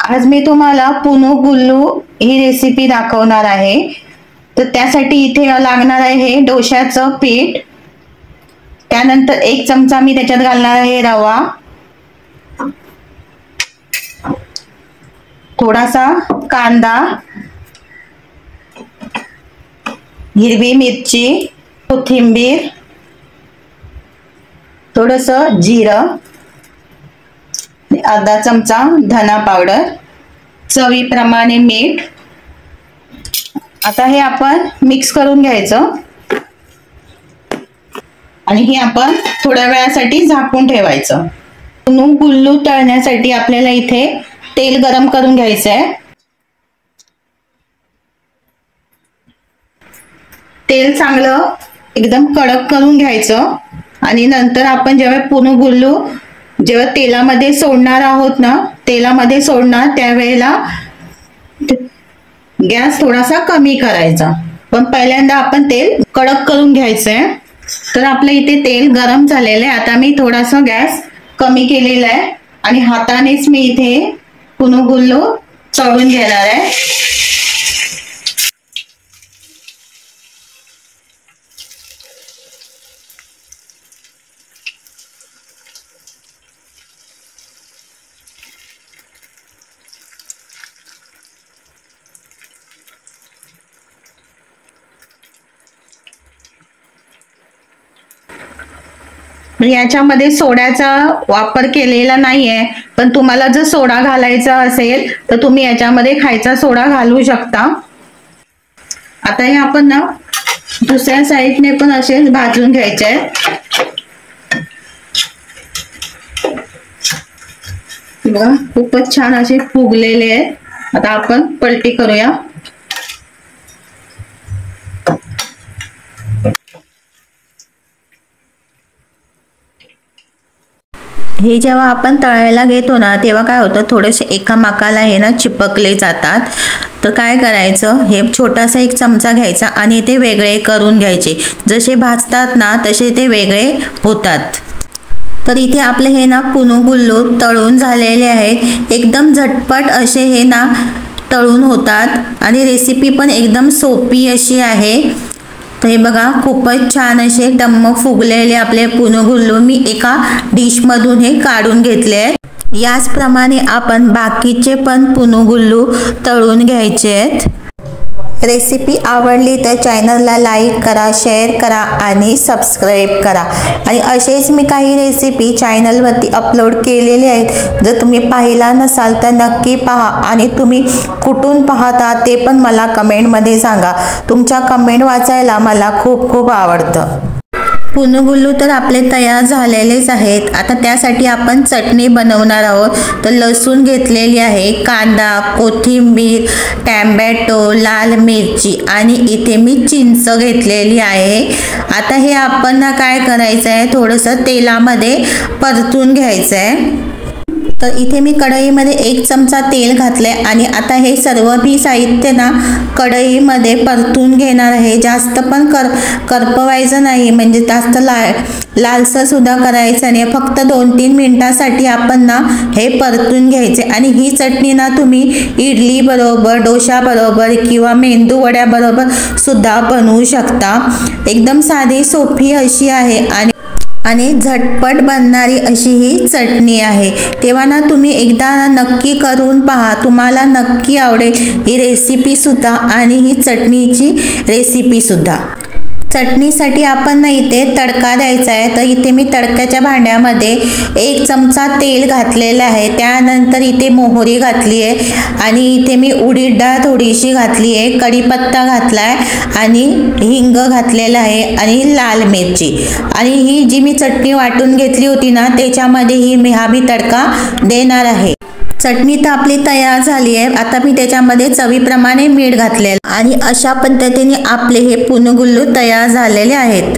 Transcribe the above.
आज मी तुम्हाला पुनुगुल्लू ही रेसिपी दाखवणार आहे। तर त्यासाठी इथे लागणार आहे डोशाचं पीठ, त्यानंतर 1 चमचा मी त्याच्यात घालणार आहे रवा, थोडासा कांदा, हिरवी मिरची, कोथिंबीर, थोडंसं जिरं, अर्धा चमचा धना पावडर, चवीप्रमाणे मीठ। आता हे आपण मिक्स करून घ्यायचं आणि हे आपण थोड्या वेळासाठी झाकून ठेवायचं। पुनुगुल्लू तळण्यासाठी आपल्याला इथे तेल गरम करून घ्यायचं आहे। तेल चांगलं एकदम कडक करून घ्यायचं आणि नंतर आपण जेव्हा तेलामध्ये सोडणार आहोत ना, तेलामध्ये सोडणार त्यावेळेला गॅस थोडासा कमी करायचा, पण पहिल्यांदा आपण तेल कडक करून घ्यायचंय। तर आपल्या इथे तेल गरम झालेलं आहे। आता मी थोडासा गॅस कमी केलेला आहे आणि हातानेच मी इथे पुनुगुल्लू तळून घेणार आहे। याच्यामध्ये सोड्याचा वापर केलेला नाहीये, पण तुम्हाला जर सोडा घालायचा असेल तर तुम्ही याच्यामध्ये खायचा सोडा घालू शकता। आता हे आपण ना दुसऱ्या साईडने पण असे भाजून घ्यायचे आहेत। बघा खूपच छान असे फुगलेले आहेत। आता आपण पलटी करूया। हे जेव्हा आपण तळायला घेतो ना, तेव्हा काय होतं, थोडेसे एकामेकाला हे ना चिपकले जातात। तर काय करायचं, हे छोटासा 1 चमचा घ्यायचा आणि ते वेगळे करून घ्यायचे। जसे भाजतात ना तसे ते वेगळे होतात। तर इथे आपले हे ना पुनुगुल्लू तळून झालेले आहेत। एकदम झटपट असे हे ना तळून होतात आणि रेसिपी पण एकदम सोपी अशी आहे। तर हे बघा खूपच छान असे टम्म फुगलेले आपले पुनुगुल्लू मी एका डिश मधून हे काढून घेतले आहेत। याचप्रमाणे आपण बाकीचे पण पुनुगुल्लू तळून घ्यायचे आहेत। रेसिपी आवडली तर चॅनलला लाईक करा, शेअर करा आणि सबस्क्राईब करा। आणि असेच मी काही रेसिपी चॅनलवरती अपलोड केलेले आहेत। जर तुम्ही पाहिला नसाल तर नक्की पहा आणि तुम्ही कुठून पाहता ते पण मला कमेंटमध्ये सांगा। तुमच्या कमेंट वाचायला मला खूप खूप आवडतं। पुनुगुल्लू तर आपले तयार झालेलेच आहेत। आता त्यासाठी आपण चटणी बनवणार आहोत। तर लसूण घेतलेली आहे, कांदा, कोथिंबीर, टॅमॅटो, लाल मिरची आणि इथे मी चिंच घेतलेली आहे। आता हे आपण ना काय करायचं आहे, थोडंसं तेलामध्ये परतून घ्यायचं आहे। तर इथे मी कढईमध्ये 1 चमचा तेल घातले आणि आता हे सर्व मी साहित्य ना कढईमध्ये परतून घेणार आहे। जास्त पण करपवायचं नाही, म्हणजे जास्त लालसर सुद्धा करायचं नाही। फक्त 2-3 मिनिटासाठी आपण ना हे परतून घ्यायचे। आणि ही चटणी ना तुम्ही इडली बरोबर, डोशा बरोबर किंवा मेंदू वड्या बरोबर सुद्धा बनवू शकता। एकदम साधी सोपी अशी आहे आणि झटपट बनणारी अशी ही चटणी आहे। तेव्हा ना तुम्ही एकदा नक्की करून पहा, तुम्हाला नक्की आवडेल ही रेसिपी सुद्धा आणि ही चटणीची रेसिपी सुद्धा। चटणीसाठी आपण ना इथे तडका द्यायचा आहे। तर इथे मी तडक्याच्या भांड्यामध्ये 1 चमचा तेल घातलेलं आहे, त्यानंतर इथे मोहरी घातली आहे आणि इथे मी उडीद डाळ थोडीशी घातली आहे, कढीपत्ता घातलाय आणि हिंग घातलेला आहे आणि लाल मिरची। आणि ही जी मी चटणी वाटून घेतली होती ना त्याच्यामध्ये हा मी तडका देणार आहे। चटणी तर आपली तयार झाली आहे। आता मी त्याच्यामध्ये चवीप्रमाणे मीठ घातलेलं आणि अशा पद्धतीने आपले हे पुनुगुल्लू तयार झालेले आहेत।